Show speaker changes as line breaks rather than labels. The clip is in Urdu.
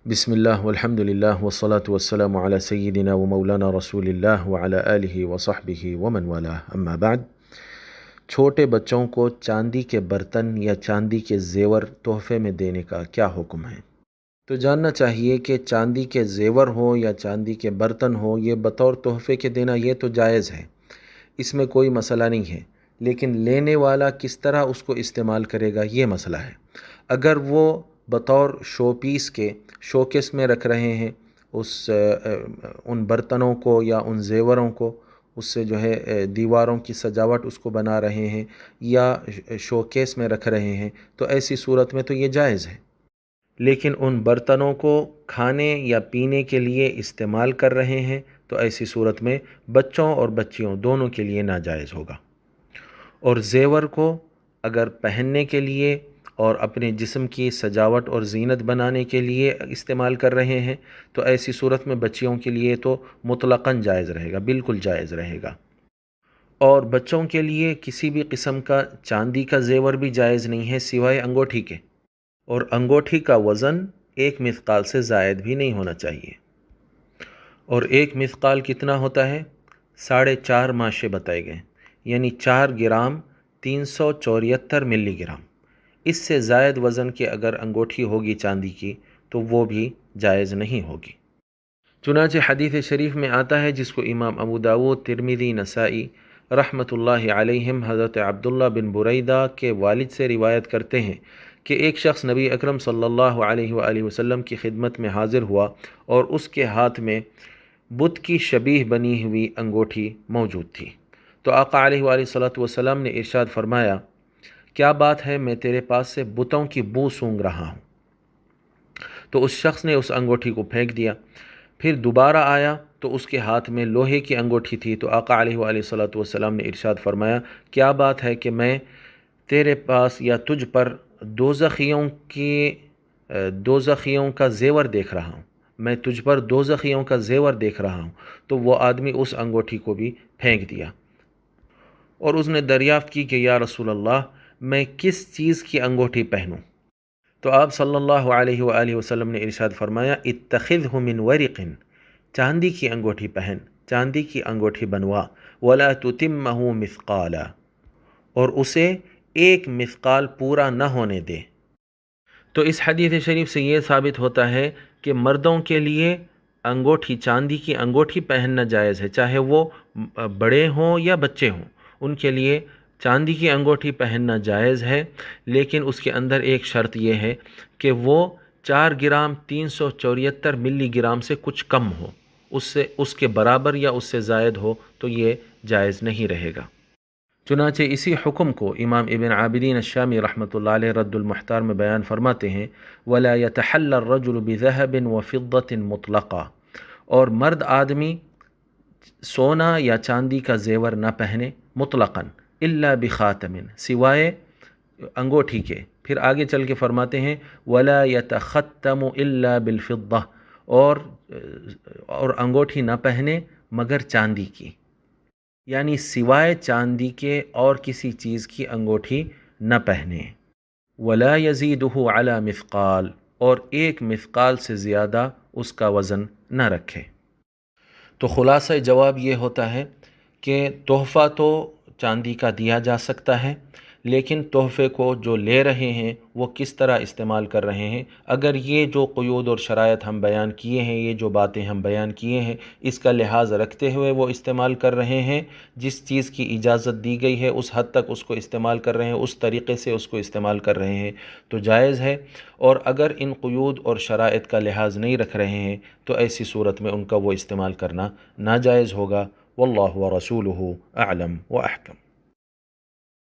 بسم اللہ والحمد للہ والصلاة والسلام علی سیدنا و مولانا رسول اللہ وعلی آلہ وصحبہ ومن والہ اما بعد۔ چھوٹے بچوں کو چاندی کے برتن یا چاندی کے زیور تحفے میں دینے کا کیا حکم ہے؟ تو جاننا چاہیے کہ چاندی کے زیور ہو یا چاندی کے برتن ہو، یہ بطور تحفے کے دینا یہ تو جائز ہے، اس میں کوئی مسئلہ نہیں ہے، لیکن لینے والا کس طرح اس کو استعمال کرے گا یہ مسئلہ ہے۔ اگر وہ بطور شو پیس کے شوکیس میں رکھ رہے ہیں ان برتنوں کو یا ان زیوروں کو، اس سے جو ہے دیواروں کی سجاوٹ اس کو بنا رہے ہیں یا شوکیس میں رکھ رہے ہیں، تو ایسی صورت میں تو یہ جائز ہے۔ لیکن ان برتنوں کو کھانے یا پینے کے لیے استعمال کر رہے ہیں تو ایسی صورت میں بچوں اور بچیوں دونوں کے لیے ناجائز ہوگا۔ اور زیور کو اگر پہننے کے لیے اور اپنے جسم کی سجاوٹ اور زینت بنانے کے لیے استعمال کر رہے ہیں تو ایسی صورت میں بچیوں کے لیے تو مطلقاً جائز رہے گا، بالکل جائز رہے گا۔ اور بچوں کے لیے کسی بھی قسم کا چاندی کا زیور بھی جائز نہیں ہے سوائے انگوٹھی کے، اور انگوٹھی کا وزن 1 مثقال سے زائد بھی نہیں ہونا چاہیے۔ اور 1 مثقال کتنا ہوتا ہے؟ 4.5 ماشے بتائے گئے، یعنی 4 گرام 374 ملی گرام۔ اس سے زائد وزن کے اگر انگوٹھی ہوگی چاندی کی تو وہ بھی جائز نہیں ہوگی۔ چنانچہ حدیث شریف میں آتا ہے، جس کو امام ابو داود، ترمذی، نسائی رحمۃ اللہ علیہم حضرت عبداللہ بن بریدہ کے والد سے روایت کرتے ہیں کہ ایک شخص نبی اکرم صلی اللہ علیہ وآلہ وسلم کی خدمت میں حاضر ہوا اور اس کے ہاتھ میں بت کی شبیہ بنی ہوئی انگوٹھی موجود تھی۔ تو آقا علیہ وآلہ وسلم نے ارشاد فرمایا، کیا بات ہے، میں تیرے پاس سے بتوں کی بو سونگ رہا ہوں۔ تو اس شخص نے اس انگوٹھی کو پھینک دیا، پھر دوبارہ آیا تو اس کے ہاتھ میں لوہے کی انگوٹھی تھی۔ تو آقا علیہ وآلہ وسلم نے ارشاد فرمایا، کیا بات ہے کہ میں تیرے پاس یا تجھ پر دوزخیوں کا زیور دیکھ رہا ہوں، میں تجھ پر دوزخیوں کا زیور دیکھ رہا ہوں۔ تو وہ آدمی اس انگوٹھی کو بھی پھینک دیا، اور اس نے دریافت کی کہ یا رسول اللہ، میں کس چیز کی انگوٹھی پہنوں؟ تو آپ صلی اللہ علیہ وآلہ وسلم نے ارشاد فرمایا، اتخذہ من ورق، چاندی کی انگوٹھی پہن، چاندی کی انگوٹھی بنوا، ولا تتمہ مثقالا، اور اسے 1 مثقال پورا نہ ہونے دے۔ تو اس حدیث شریف سے یہ ثابت ہوتا ہے کہ مردوں کے لیے انگوٹھی، چاندی کی انگوٹھی پہننا جائز ہے، چاہے وہ بڑے ہوں یا بچے ہوں، ان کے لیے چاندی کی انگوٹھی پہننا جائز ہے، لیکن اس کے اندر ایک شرط یہ ہے کہ وہ 4 گرام 374 ملی گرام سے کچھ کم ہو، اس کے برابر یا اس سے زائد ہو تو یہ جائز نہیں رہے گا۔ چنانچہ اسی حکم کو امام ابن عابدین الشامی رحمۃ اللہ علیہ رد المحتار میں بیان فرماتے ہیں، وَلَا يَتَحَلَّ الرَّجُلُ بِذَهَبٍ وَفِضَّةٍ مُطْلَقًا، اور مرد آدمی سونا یا چاندی کا زیور نہ پہنے مطلقاً، الا بخاتم، سوائے انگوٹھی کے۔ پھر آگے چل کے فرماتے ہیں، ولا يتختم الا بالفضة، اور انگوٹھی نہ پہنے مگر چاندی کی، یعنی سوائے چاندی کے اور کسی چیز کی انگوٹھی نہ پہنے۔ ولا يزيده على مثقال، اور 1 مثقال سے زیادہ اس کا وزن نہ رکھے۔ تو خلاصہ جواب یہ ہوتا ہے کہ تحفہ تو چاندی کا دیا جا سکتا ہے، لیکن تحفے کو جو لے رہے ہیں وہ کس طرح استعمال کر رہے ہیں، اگر یہ جو قیود اور شرائط ہم بیان کیے ہیں، یہ جو باتیں ہم بیان کیے ہیں، اس کا لحاظ رکھتے ہوئے وہ استعمال کر رہے ہیں، جس چیز کی اجازت دی گئی ہے اس حد تک اس کو استعمال کر رہے ہیں، اس طریقے سے اس کو استعمال کر رہے ہیں تو جائز ہے۔ اور اگر ان قیود اور شرائط کا لحاظ نہیں رکھ رہے ہیں تو ایسی صورت میں ان کا وہ استعمال کرنا ناجائز ہوگا۔ واللہ ورسولہ اعلم واحکم۔